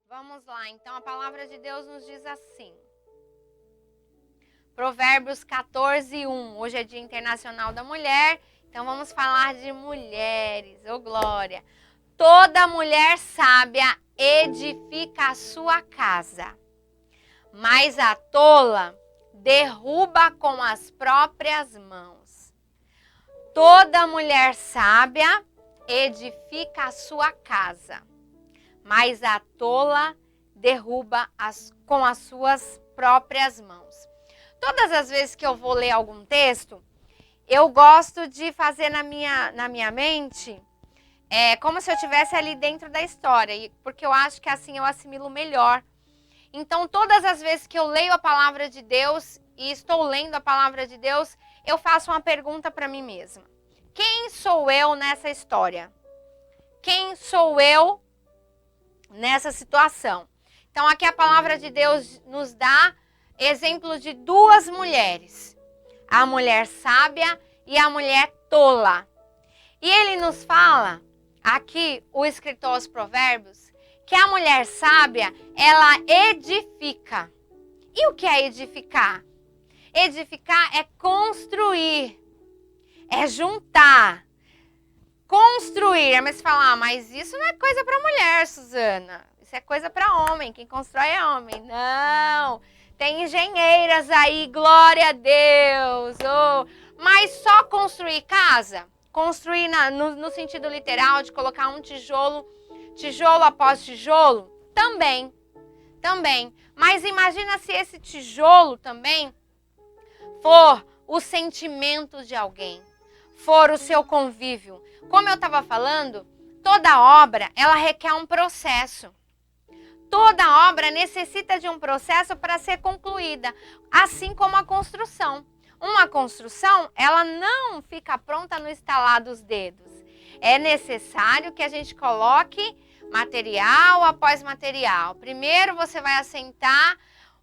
Vamos lá, então a palavra de Deus nos diz assim. Provérbios 14:1. Hoje é Dia Internacional da Mulher, então vamos falar de mulheres. Ô glória! Toda mulher sábia edifica a sua casa, mas a tola derruba com as próprias mãos. Toda mulher sábia edifica a sua casa, mas a tola derruba com as suas próprias mãos. Todas as vezes que eu vou ler algum texto, eu gosto de fazer na minha mente como se eu estivesse ali dentro da história, porque eu acho que assim eu assimilo melhor. Então, todas as vezes que eu leio a palavra de Deus e estou lendo a palavra de Deus, eu faço uma pergunta para mim mesma. Quem sou eu nessa história? Quem sou eu nessa situação? Então, aqui a palavra de Deus nos dá exemplo de duas mulheres. A mulher sábia e a mulher tola. E ele nos fala, aqui o escritor aos Provérbios, que a mulher sábia, ela edifica. E o que é edificar? Edificar é construir, é juntar. Construir, mas você fala, mas isso não é coisa para mulher, Suzana. Isso é coisa para homem, quem constrói é homem. Não, tem engenheiras aí, glória a Deus. Oh. Mas só construir casa? Construir no sentido literal de colocar um tijolo após tijolo? Também. Mas imagina se esse tijolo também for o sentimento de alguém, for o seu convívio. Como eu estava falando, toda obra, ela requer um processo. Toda obra necessita de um processo para ser concluída, assim como a construção. Uma construção, ela não fica pronta no estalar dos dedos. É necessário que a gente coloque material após material. Primeiro você vai assentar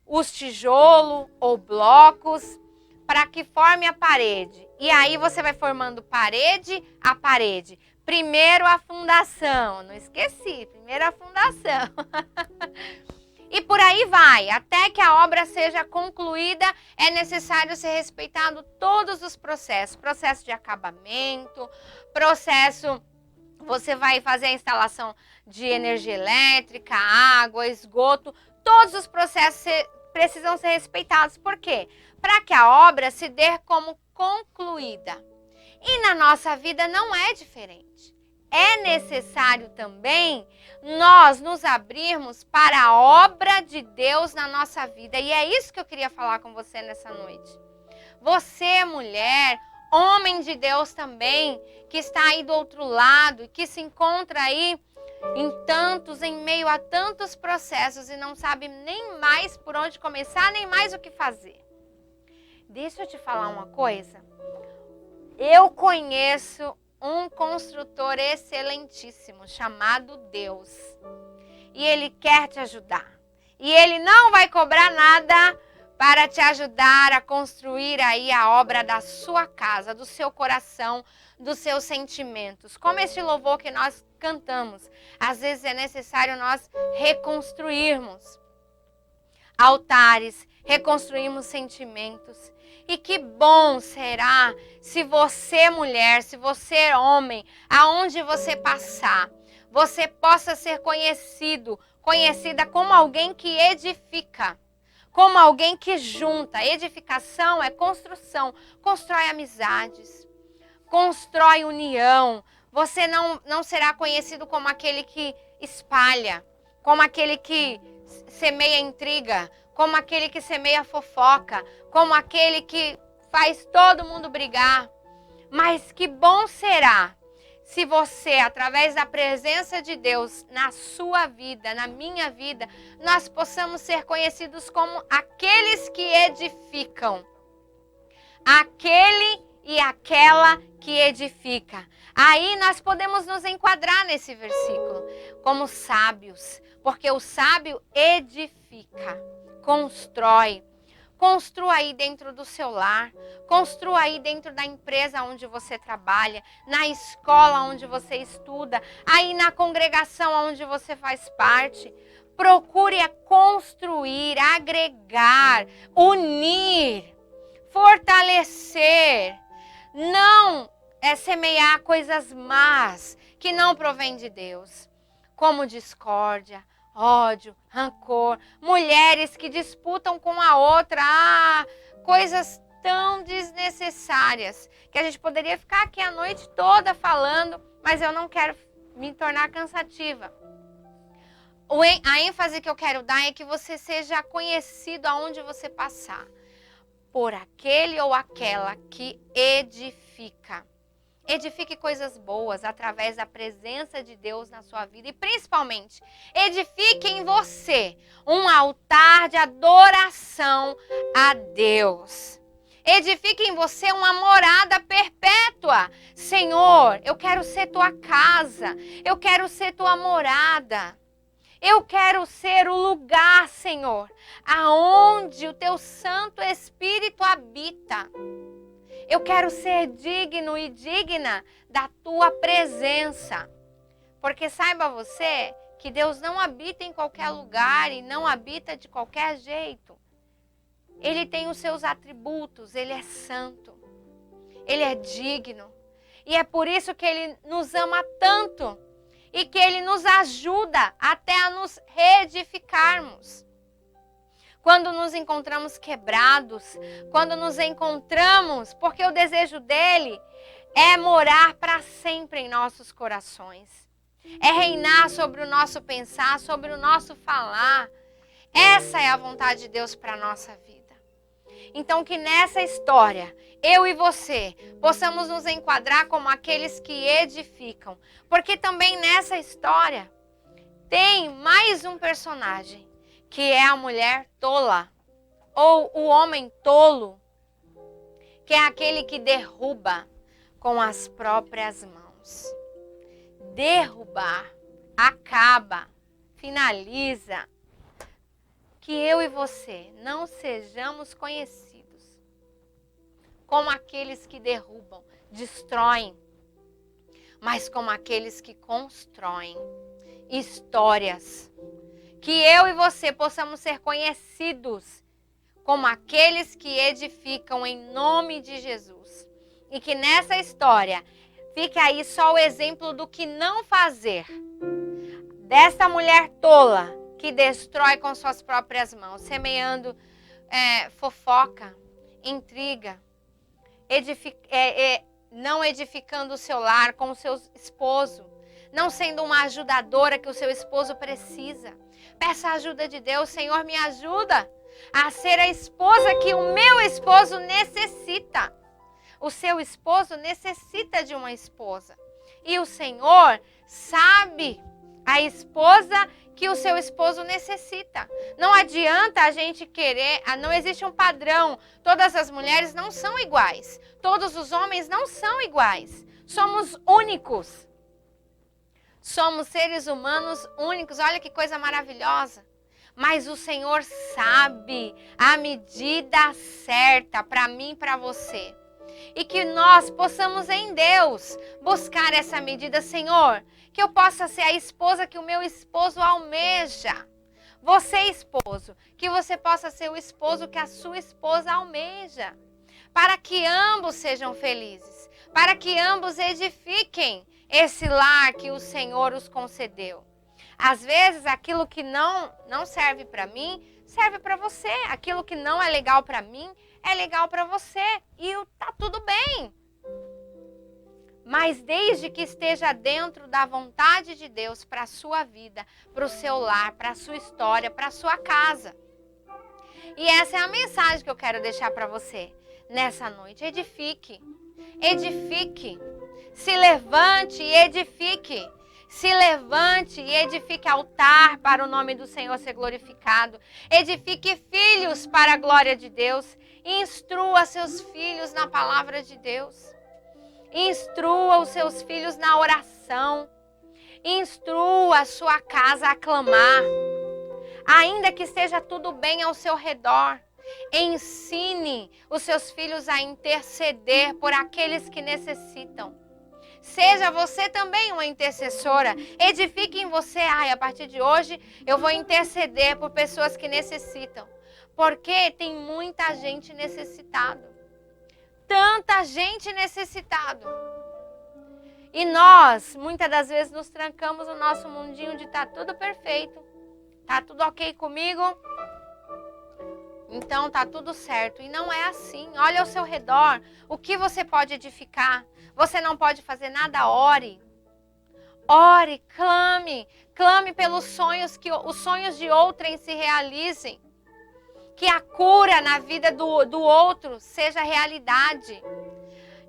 os tijolos ou blocos para que forme a parede. E aí você vai formando parede a parede. Primeiro a fundação, não esqueci, primeiro a fundação. E por aí vai, até que a obra seja concluída, é necessário ser respeitado todos os processos. Processo de acabamento, você vai fazer a instalação de energia elétrica, água, esgoto, todos os processos precisam ser respeitados. Por quê? Para que a obra se dê como concluída. E na nossa vida não é diferente. É necessário também nós nos abrirmos para a obra de Deus na nossa vida. E é isso que eu queria falar com você nessa noite. Você, mulher, homem de Deus também, que está aí do outro lado, que se encontra aí em meio a tantos processos e não sabe nem mais por onde começar, nem mais o que fazer. Deixa eu te falar uma coisa. Eu conheço um construtor excelentíssimo chamado Deus. E Ele quer te ajudar. E Ele não vai cobrar nada para te ajudar a construir aí a obra da sua casa, do seu coração, dos seus sentimentos. Como este louvor que nós cantamos. Às vezes é necessário nós reconstruirmos altares, reconstruirmos sentimentos. E que bom será se você, mulher, se você, homem, aonde você passar, você possa ser conhecida como alguém que edifica, como alguém que junta. Edificação é construção, constrói amizades, constrói união. Você não será conhecido como aquele que espalha, como aquele que semeia intriga, como aquele que semeia fofoca, como aquele que faz todo mundo brigar. Mas que bom será se você, através da presença de Deus na sua vida, na minha vida, nós possamos ser conhecidos como aqueles que edificam. Aquele e aquela que edifica. Aí nós podemos nos enquadrar nesse versículo como sábios, porque o sábio edifica, constrói. Construa aí dentro do seu lar, construa aí dentro da empresa onde você trabalha, na escola onde você estuda, aí na congregação onde você faz parte. Procure construir, agregar, unir, fortalecer. Não semear coisas más que não provém de Deus, como discórdia, ódio, rancor, mulheres que disputam com a outra, coisas tão desnecessárias, que a gente poderia ficar aqui a noite toda falando, mas eu não quero me tornar cansativa. A ênfase que eu quero dar é que você seja conhecido aonde você passar, por aquele ou aquela que edifica. Edifique coisas boas através da presença de Deus na sua vida. E principalmente, edifique em você um altar de adoração a Deus. Edifique em você uma morada perpétua. Senhor, eu quero ser tua casa. Eu quero ser tua morada. Eu quero ser o lugar, Senhor, aonde o teu Santo Espírito habita. Eu quero ser digno e digna da tua presença. Porque saiba você que Deus não habita em qualquer lugar e não habita de qualquer jeito. Ele tem os seus atributos, ele é santo, ele é digno. E é por isso que ele nos ama tanto e que ele nos ajuda até a nos reedificarmos. Quando nos encontramos quebrados, quando nos encontramos, porque o desejo dele é morar para sempre em nossos corações. É reinar sobre o nosso pensar, sobre o nosso falar. Essa é a vontade de Deus para a nossa vida. Então que nessa história, eu e você, possamos nos enquadrar como aqueles que edificam. Porque também nessa história tem mais um personagem, que é a mulher tola, ou o homem tolo, que é aquele que derruba com as próprias mãos. Derrubar, acaba, finaliza. Que eu e você não sejamos conhecidos como aqueles que derrubam, destroem, mas como aqueles que constroem histórias. Que eu e você possamos ser conhecidos como aqueles que edificam em nome de Jesus. E que nessa história fique aí só o exemplo do que não fazer. Desta mulher tola que destrói com suas próprias mãos, semeando fofoca, intriga, não edificando o seu lar com o seu esposo, não sendo uma ajudadora que o seu esposo precisa. Peça a ajuda de Deus. Senhor, me ajuda a ser a esposa que o meu esposo necessita. O seu esposo necessita de uma esposa. E o Senhor sabe a esposa que o seu esposo necessita. Não adianta a gente querer, não existe um padrão. Todas as mulheres não são iguais. Todos os homens não são iguais. Somos únicos. Somos seres humanos únicos. Olha que coisa maravilhosa. Mas o Senhor sabe a medida certa para mim e para você. E que nós possamos em Deus buscar essa medida. Senhor, que eu possa ser a esposa que o meu esposo almeja. Você, esposo, que você possa ser o esposo que a sua esposa almeja. Para que ambos sejam felizes. Para que ambos edifiquem esse lar que o Senhor os concedeu. Às vezes, aquilo que não serve para mim, serve para você. Aquilo que não é legal para mim, é legal para você. E tá tudo bem. Mas desde que esteja dentro da vontade de Deus para a sua vida, para o seu lar, para a sua história, para a sua casa. E essa é a mensagem que eu quero deixar para você nessa noite. Edifique. Edifique. Se levante e edifique. Se levante e edifique altar para o nome do Senhor ser glorificado. Edifique filhos para a glória de Deus. Instrua seus filhos na palavra de Deus. Instrua os seus filhos na oração. Instrua a sua casa a clamar. Ainda que esteja tudo bem ao seu redor, ensine os seus filhos a interceder por aqueles que necessitam. Seja você também uma intercessora. Edifique em você. Ai, a partir de hoje eu vou interceder por pessoas que necessitam. Porque tem muita gente necessitada. Tanta gente necessitada. E nós, muitas das vezes, nos trancamos no nosso mundinho de tá tudo perfeito. Tá tudo ok comigo? Então tá tudo certo. E não é assim. Olha ao seu redor. O que você pode edificar? Você não pode fazer nada, ore. Ore, clame. Clame pelos sonhos, que os sonhos de outrem se realizem. Que a cura na vida do outro seja realidade.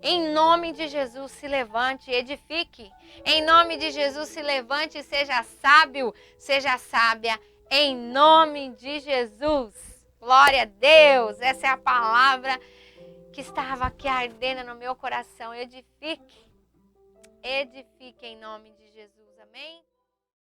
Em nome de Jesus, se levante e edifique. Em nome de Jesus, se levante e seja sábio, seja sábia. Em nome de Jesus. Glória a Deus. Essa é a palavra que estava aqui ardendo no meu coração. Edifique. Edifique em nome de Jesus. Amém?